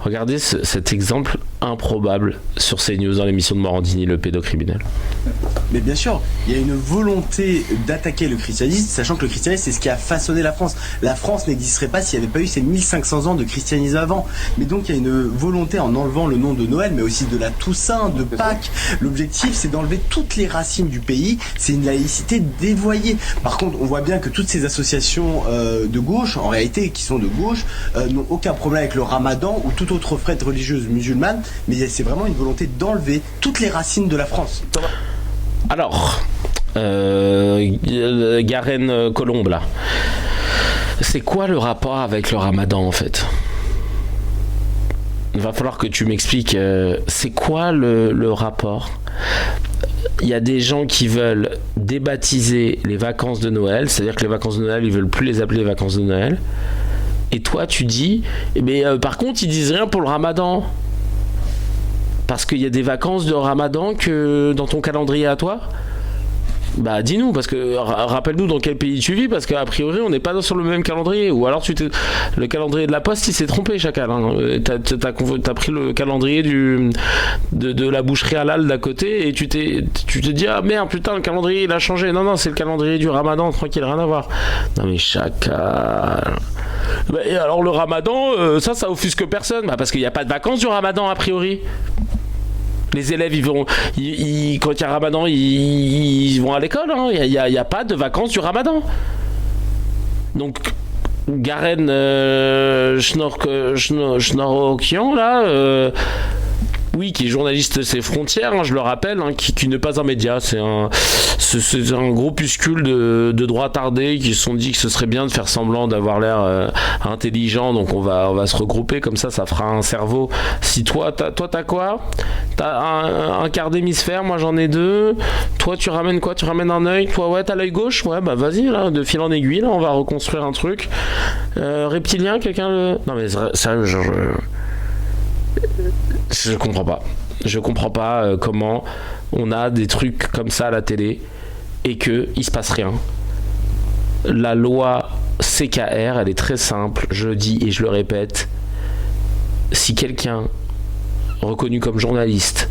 Regardez cet exemple improbable sur CNews dans l'émission de Morandini, le pédocriminel. Mais bien sûr, il y a une volonté d'attaquer le christianisme, sachant que le christianisme, c'est ce qui a façonné la France. La France n'existerait pas s'il n'y avait pas eu ces 1500 ans de christianisme avant. Mais donc, il y a une volonté, en enlevant le nom de Noël, mais aussi de la Toussaint, de Pâques. L'objectif, c'est d'enlever toutes les racines du pays. C'est une laïcité dévoyée. Par contre, on voit bien que toutes ces associations de gauche, en réalité, qui sont de gauche, n'ont aucun problème avec le ramadan ou toute autre fête religieuse musulmane, mais c'est vraiment une volonté d'enlever toutes les racines de la France. Alors, Garenne Colombe, là, c'est quoi le rapport avec le ramadan, en fait ? Il va falloir que tu m'expliques, c'est quoi le rapport ? Il y a des gens qui veulent débaptiser les vacances de Noël, c'est-à-dire que les vacances de Noël, ils veulent plus les appeler les vacances de Noël. Et toi, tu dis, mais par contre, ils disent rien pour le ramadan. Parce qu'il y a des vacances de ramadan que dans ton calendrier à toi ? Bah dis-nous, parce que rappelle-nous dans quel pays tu vis, parce qu'a priori on n'est pas sur le même calendrier, ou alors le calendrier de la poste il s'est trompé, Chacal, hein. T'as pris le calendrier de la boucherie halal d'à côté et tu te dis ah merde putain le calendrier il a changé, non c'est le calendrier du ramadan, tranquille, rien à voir. Non mais Chacal. Et alors le ramadan, ça offusque personne, parce qu'il n'y a pas de vacances du ramadan a priori. Les élèves, quand il y a ramadan, ils vont à l'école. Hein. Il n'y a pas de vacances du ramadan. Donc, Garenne Schnorrokian, là, oui, qui est journaliste C'est Frontières, hein, je le rappelle, hein, qui n'est pas un média. C'est un groupuscule de droitardés qui se sont dit que ce serait bien de faire semblant d'avoir l'air intelligent. Donc on va se regrouper, comme ça fera un cerveau. Si toi t'as quoi ? T'as un quart d'hémisphère, moi j'en ai 2. Toi tu ramènes quoi ? Tu ramènes un œil ? Toi ouais, t'as l'œil gauche ? Ouais, bah vas-y, là, de fil en aiguille, là, on va reconstruire un truc. Reptilien, quelqu'un le... Non mais sérieux, je comprends pas. Je comprends pas comment on a des trucs comme ça à la télé et que il se passe rien. La loi CKR, elle est très simple, je le dis et je le répète. Si quelqu'un reconnu comme journaliste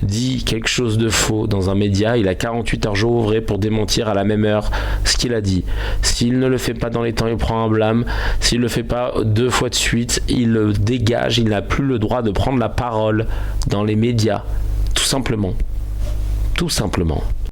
dit quelque chose de faux dans un média, il a 48 heures jours ouvrés pour démentir à la même heure ce qu'il a dit. S'il ne le fait pas dans les temps, il prend un blâme. S'il ne le fait pas 2 fois de suite, il le dégage. Il n'a plus le droit de prendre la parole dans les médias. Tout simplement. Tout simplement.